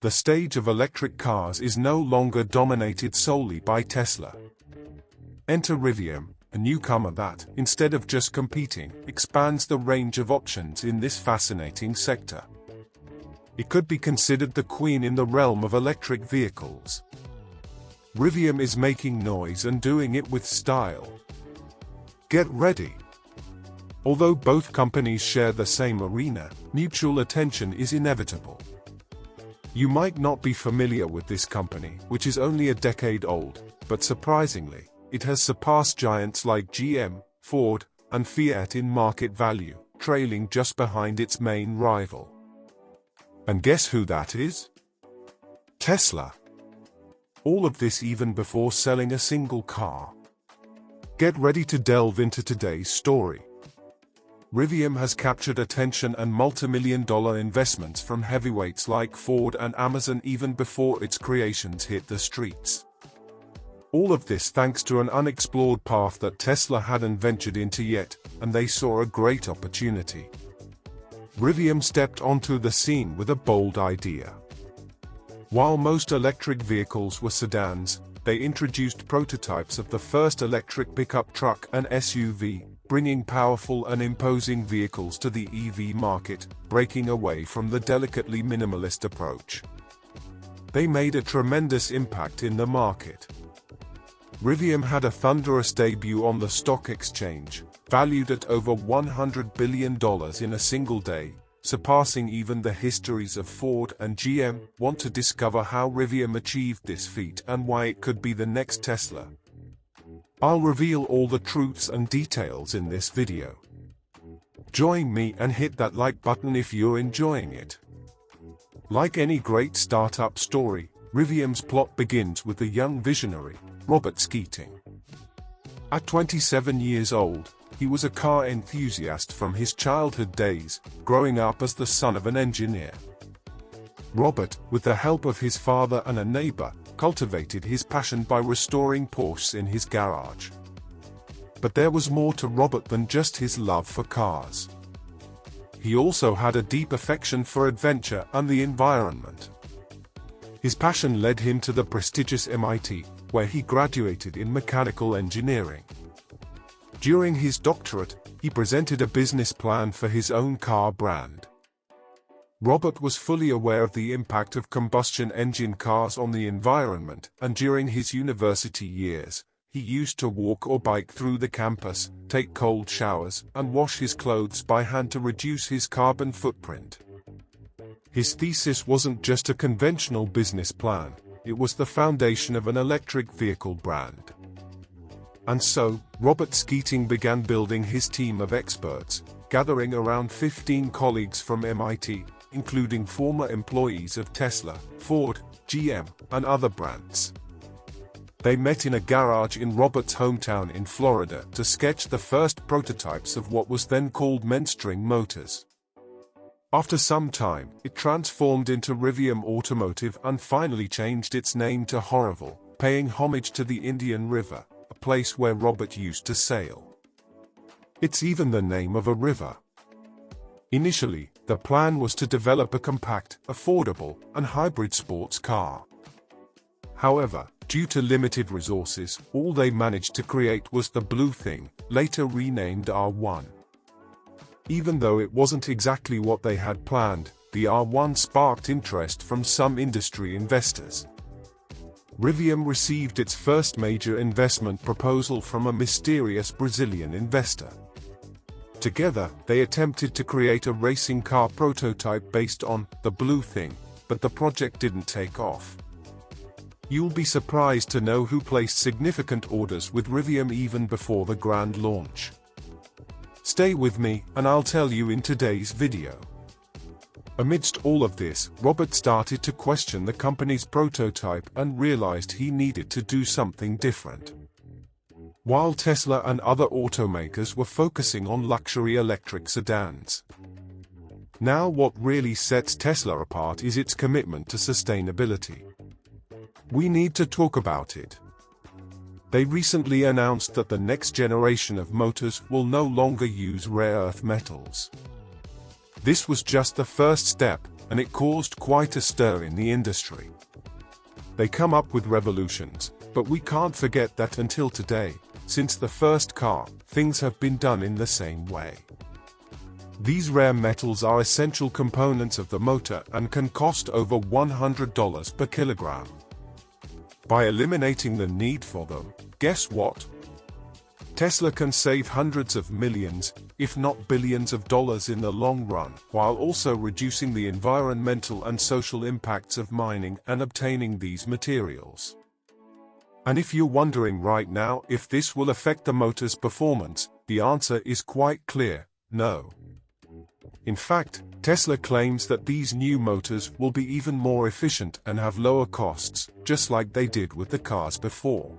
the stage of electric cars is no longer dominated solely by Tesla. Enter Rivian, a newcomer that, instead of just competing, expands the range of options in this fascinating sector. It could be considered the queen in the realm of electric vehicles. Rivian is making noise and doing it with style. Get ready. Although both companies share the same arena, mutual attention is inevitable. You might not be familiar with this company, which is only a decade old, but surprisingly, it has surpassed giants like GM, Ford, and Fiat in market value, trailing just behind its main rival. And guess who that is? Tesla. All of this even before selling a single car. Get ready to delve into today's story. Rivian has captured attention and multi-million-dollar investments from heavyweights like Ford and Amazon even before its creations hit the streets. All of this thanks to an unexplored path that Tesla hadn't ventured into yet, and they saw a great opportunity. Rivian stepped onto the scene with a bold idea. While most electric vehicles were sedans, they introduced prototypes of the first electric pickup truck and SUV, bringing powerful and imposing vehicles to the EV market, breaking away from the delicately minimalist approach. They made a tremendous impact in the market. Rivian had a thunderous debut on the stock exchange, valued at over $100 billion in a single day, surpassing even the histories of Ford and GM. Want to discover how Rivian achieved this feat and why it could be the next Tesla? I'll reveal all the truths and details in this video. Join me and hit that like button if you're enjoying it. Like any great startup story, Rivian's plot begins with the young visionary, Robert Keating. At 27 years old, he was a car enthusiast from his childhood days, growing up as the son of an engineer. Robert, with the help of his father and a neighbor, cultivated his passion by restoring Porsches in his garage. But there was more to Robert than just his love for cars. He also had a deep affection for adventure and the environment. His passion led him to the prestigious MIT, where he graduated in mechanical engineering. During his doctorate, he presented a business plan for his own car brand. Robert was fully aware of the impact of combustion engine cars on the environment, and during his university years, he used to walk or bike through the campus, take cold showers, and wash his clothes by hand to reduce his carbon footprint. His thesis wasn't just a conventional business plan, it was the foundation of an electric vehicle brand. And so, Robert Keating began building his team of experts, gathering around 15 colleagues from MIT, including former employees of Tesla, Ford, GM, and other brands. They met in a garage in Robert's hometown in Florida to sketch the first prototypes of what was then called mainstream motors. After some time, it transformed into Rivian Automotive and finally changed its name to Horrible, paying homage to the Indian River, a place where Robert used to sail. It's even the name of a river. Initially, the plan was to develop a compact, affordable, and hybrid sports car. However, due to limited resources, all they managed to create was the Blue Thing, later renamed R1. Even though it wasn't exactly what they had planned, the R1 sparked interest from some industry investors. Rivian received its first major investment proposal from a mysterious Brazilian investor. Together, they attempted to create a racing car prototype based on the Blue Thing, but the project didn't take off. You'll be surprised to know who placed significant orders with Rivian even before the grand launch. Stay with me, and I'll tell you in today's video. Amidst all of this, Robert started to question the company's prototype and realized he needed to do something different. While Tesla and other automakers were focusing on luxury electric sedans. Now what really sets Tesla apart is its commitment to sustainability. We need to talk about it. They recently announced that the next generation of motors will no longer use rare earth metals. This was just the first step, and it caused quite a stir in the industry. They come up with revolutions, but we can't forget that until today, since the first car, things have been done in the same way. These rare metals are essential components of the motor and can cost over $100 per kilogram. By eliminating the need for them, guess what? Tesla can save hundreds of millions, if not billions of dollars in the long run, while also reducing the environmental and social impacts of mining and obtaining these materials. And if you're wondering right now if this will affect the motor's performance, the answer is quite clear: no. In fact, Tesla claims that these new motors will be even more efficient and have lower costs, just like they did with the cars before.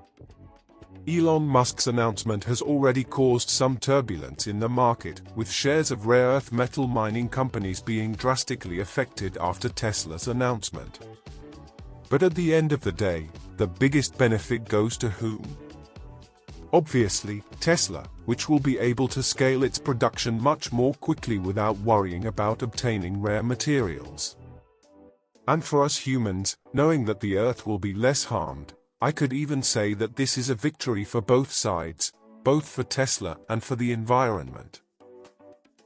Elon Musk's announcement has already caused some turbulence in the market, with shares of rare earth metal mining companies being drastically affected after Tesla's announcement. But at the end of the day, the biggest benefit goes to whom? Obviously, Tesla, which will be able to scale its production much more quickly without worrying about obtaining rare materials. And for us humans, knowing that the Earth will be less harmed, I could even say that this is a victory for both sides, both for Tesla and for the environment.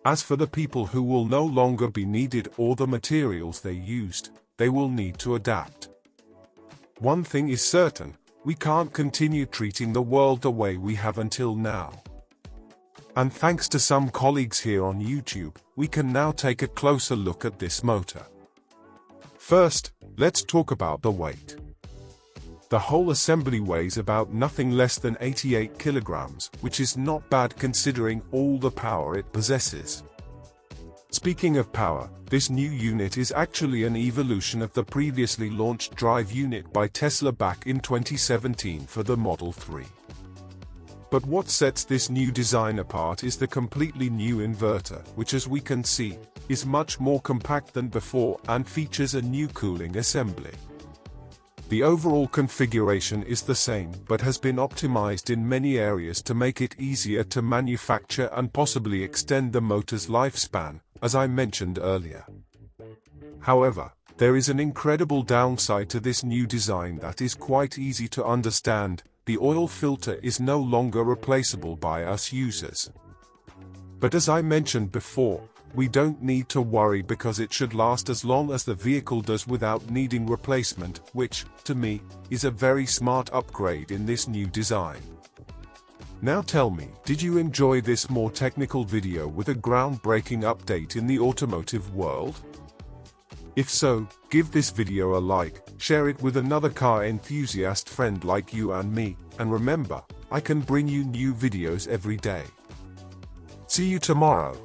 As for the people who will no longer be needed or the materials they used, they will need to adapt. One thing is certain: we can't continue treating the world the way we have until now. And thanks to some colleagues here on YouTube, we can now take a closer look at this motor. First, let's talk about the weight. The whole assembly weighs about nothing less than 88 kilograms, which is not bad considering all the power it possesses. Speaking of power, this new unit is actually an evolution of the previously launched drive unit by Tesla back in 2017 for the Model 3. But what sets this new design apart is the completely new inverter, which, as we can see, is much more compact than before and features a new cooling assembly. The overall configuration is the same but has been optimized in many areas to make it easier to manufacture and possibly extend the motor's lifespan, as I mentioned earlier. However, there is an incredible downside to this new design that is quite easy to understand: the oil filter is no longer replaceable by us users. But as I mentioned before, we don't need to worry because it should last as long as the vehicle does without needing replacement, which, to me, is a very smart upgrade in this new design. Now tell me, did you enjoy this more technical video with a groundbreaking update in the automotive world? If so, give this video a like, share it with another car enthusiast friend like you and me, and remember, I can bring you new videos every day. See you tomorrow.